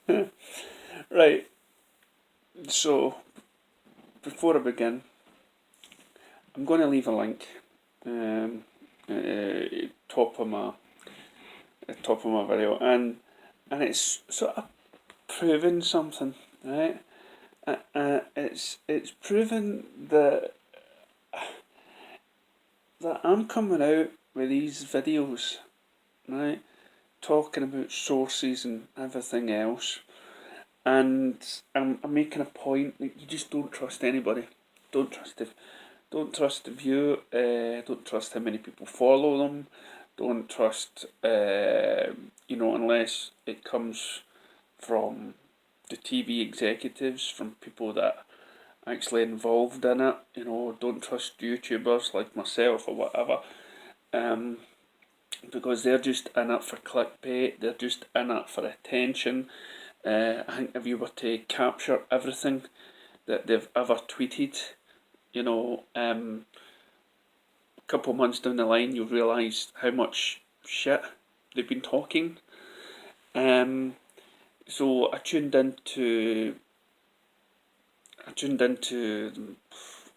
Right, so before I begin, I'm going to leave a link top of my top of my video, and it's sort of proving something, right? It's proven that I'm coming out with these videos, right, talking about sources and everything else, and I'm making a point that you just don't trust anybody. Don't trust the don't trust the view. Don't trust how many people follow them. Don't trust unless it comes from the TV executives, from people that are actually involved in it. Don't trust YouTubers like myself or whatever. Um, because they're just in it for clickbait, they're just in it for attention. I think if you were to capture everything that they've ever tweeted, a couple of months down the line, you'll realise how much shit they've been talking. So I tuned into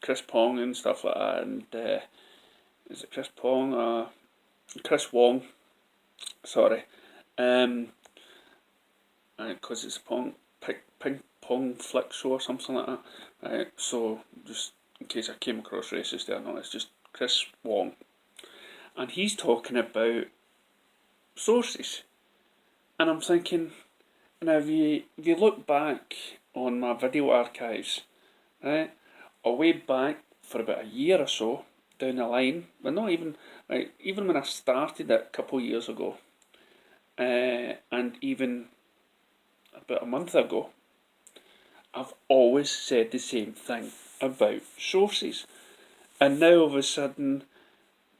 Chris Pong and stuff like that, and is it Chris Pong? Chris Wong, sorry, because it's ping pong flick show or something like that. Right, so just in case I came across racist there, no, it's just Chris Wong, and he's talking about sources, and I'm thinking, now if you look back on my video archives, right, or way back for about a year or so down the line, but not even right, even when I started it a couple of years ago, and even about a month ago, I've always said the same thing about sources. And now all of a sudden,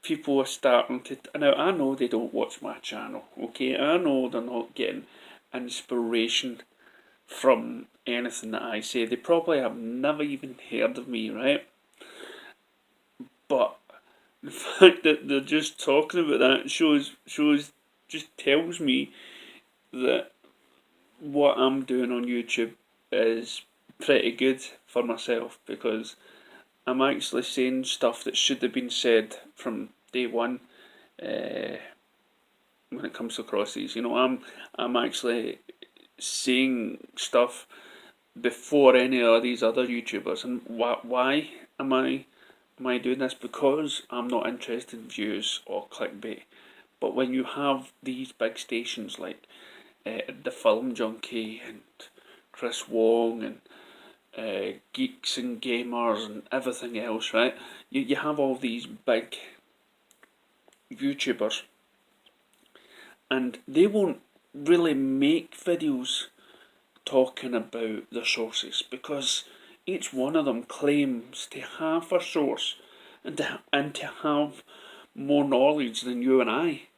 people are starting to. Now, I know they don't watch my channel, okay? I know they're not getting inspiration from anything that I say. They probably have never even heard of me, right? But the fact that they're just talking about that just tells me that what I'm doing on YouTube is pretty good for myself, because I'm actually saying stuff that should have been said from day one. When it comes across these, I'm actually saying stuff before any of these other YouTubers. And why am I doing this? Because I'm not interested in views or clickbait. But when you have these big stations like the Film Junkie and Chris Wong and Geeks and Gamers and everything else, right? You have all these big YouTubers, and they won't really make videos talking about their sources, because each one of them claims to have a source and to have more knowledge than you and I.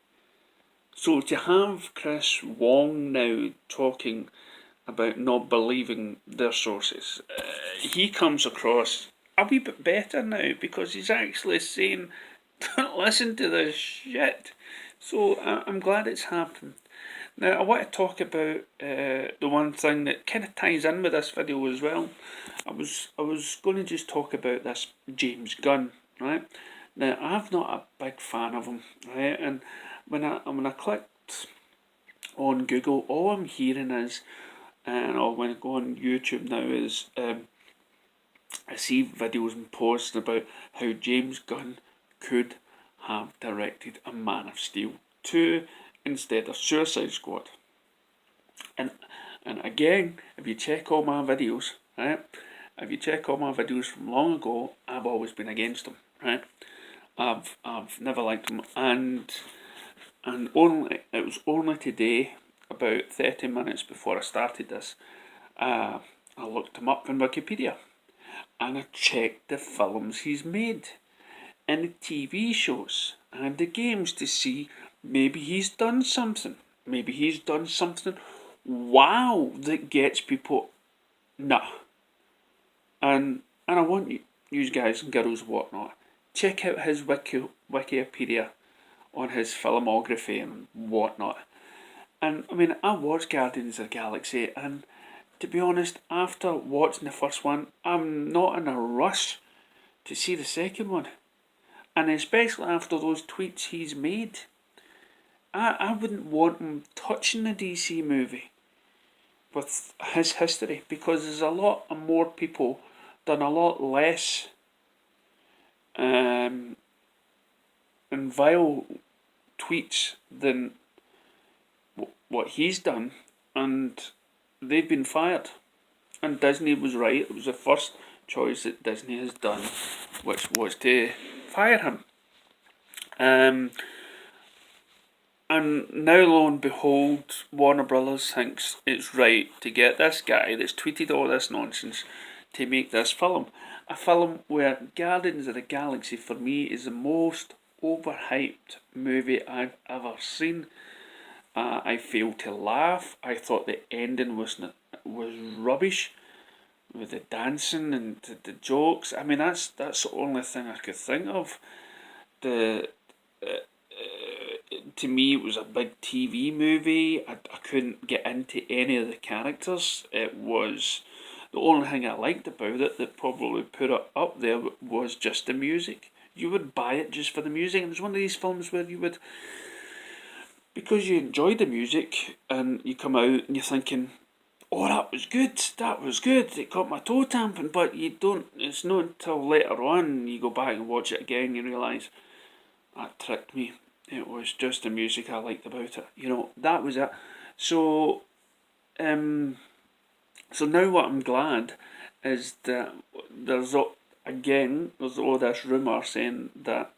So to have Chris Wong now talking about not believing their sources, he comes across a wee bit better now, because he's actually saying, don't listen to this shit. So I'm glad it's happened. Now I want to talk about the one thing that kind of ties in with this video as well. I was going to just talk about this James Gunn, right? Now I'm not a big fan of him, right? And when I clicked on Google, all I'm hearing is, or when I go on YouTube now, is I see videos and posts about how James Gunn could have directed a Man of Steel 2 instead of Suicide Squad. And again, if you check all my videos, right? If you check all my videos from long ago, I've always been against them, right? I've never liked them, and it was only today, about 30 minutes before I started this, I looked him up in Wikipedia, and I checked the films he's made, and the TV shows, and the games, to see maybe he's done something. Maybe he's done something wow that gets people nah. And I want you guys and girls and whatnot, check out his Wikipedia on his filmography and whatnot. And I mean, I watched Guardians of the Galaxy, and to be honest, after watching the first one, I'm not in a rush to see the second one. And especially after those tweets he's made, I wouldn't want him touching the DC movie with his history, because there's a lot more people done a lot less and vile tweets than what he's done, and they've been fired. And Disney was right; it was the first choice that Disney has done, which was to fire him. And now, lo and behold, Warner Brothers thinks it's right to get this guy that's tweeted all this nonsense to make this film. A film where Guardians of the Galaxy, for me, is the most overhyped movie I've ever seen. I failed to laugh. I thought the ending was rubbish, with the dancing and the jokes. I mean, that's the only thing I could think of. The To me, it was a big TV movie. I couldn't get into any of the characters. It was the only thing I liked about it that probably put it up there was just the music. You would buy it just for the music. And it was one of these films where you would, because you enjoyed the music and you come out and you're thinking, oh, that was good, it got my toe tamping, but you don't, it's not until later on you go back and watch it again and you realise, that tricked me. It was just the music I liked about it. That was it. So, so now what I'm glad is that there's all this rumour saying that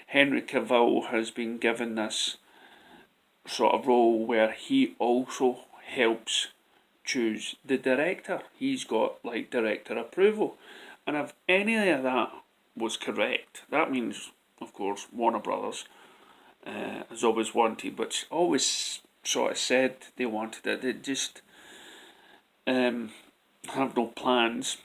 Henry Cavill has been given this sort of role where he also helps choose the director. He's got like director approval. And if any of that was correct, that means, of course, Warner Brothers has always wanted, but always sort of said they wanted it. They just have no plans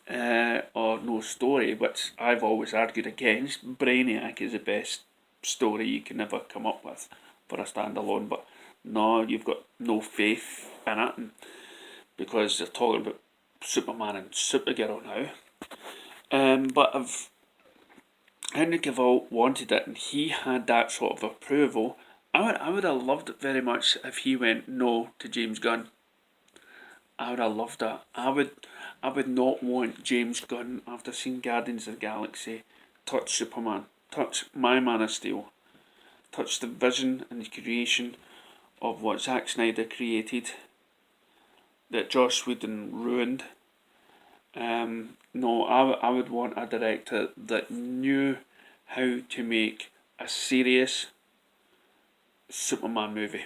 or no story, which I've always argued against. Brainiac is the best story you can ever come up with for a standalone, but no, you've got no faith in it, because they're talking about Superman and Supergirl now. But if Henry Cavill wanted it and he had that sort of approval, I would have loved it very much if he went no to James Gunn. I would have loved that. I would not want James Gunn, after seeing Guardians of the Galaxy, touch Superman, touch my Man of Steel, touch the vision and the creation of what Zack Snyder created that Joss Whedon ruined. No, I would want a director that knew how to make a serious Superman movie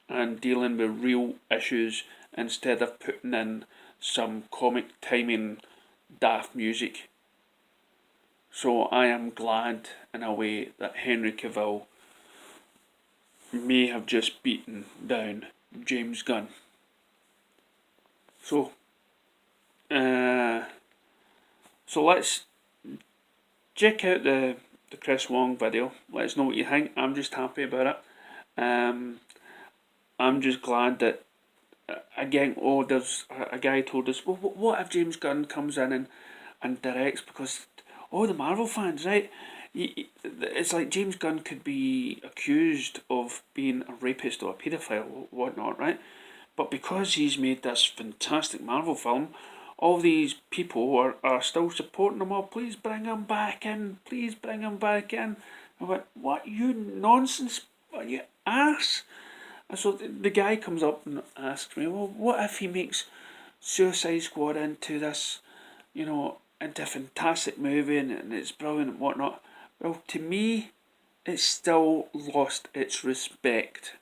and dealing with real issues instead of putting in some comic timing daft music. So I am glad, in a way, that Henry Cavill may have just beaten down James Gunn. So let's check out the Chris Wong video. Let us know what you think. I'm just happy about it. I'm just glad that, again, there's a guy told us, well, what if James Gunn comes in and directs, because the Marvel fans, right? It's like James Gunn could be accused of being a rapist or a paedophile or whatnot, right? But because he's made this fantastic Marvel film, all these people are still supporting him. Oh, please bring him back in. Please bring him back in. I went, what, you nonsense? What, you ass? And so the guy comes up and asks me, well, what if he makes Suicide Squad into this, into a fantastic movie and it's brilliant and whatnot? Well, to me, it's still lost its respect.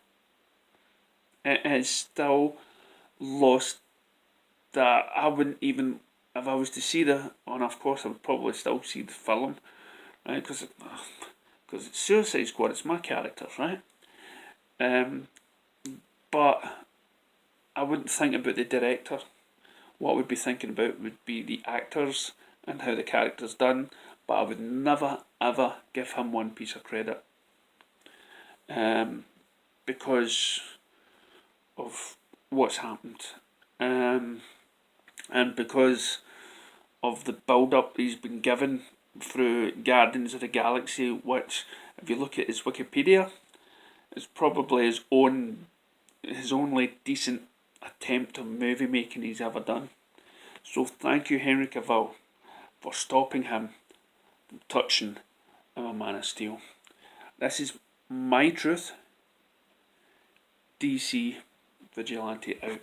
It has still lost that. I wouldn't even, if I was to see and of course I would probably still see the film, right? Because it's Suicide Squad, it's my characters, right? But I wouldn't think about the director. What I would be thinking about would be the actors and how the character's done, but I would never ever give him one piece of credit. because of what's happened, and because of the build-up he's been given through Guardians of the Galaxy, which, if you look at his Wikipedia, is probably his only decent attempt of movie making he's ever done. So thank you, Henry Cavill, for stopping him from touching a Man of Steel. This is my truth. DC Vigilante out.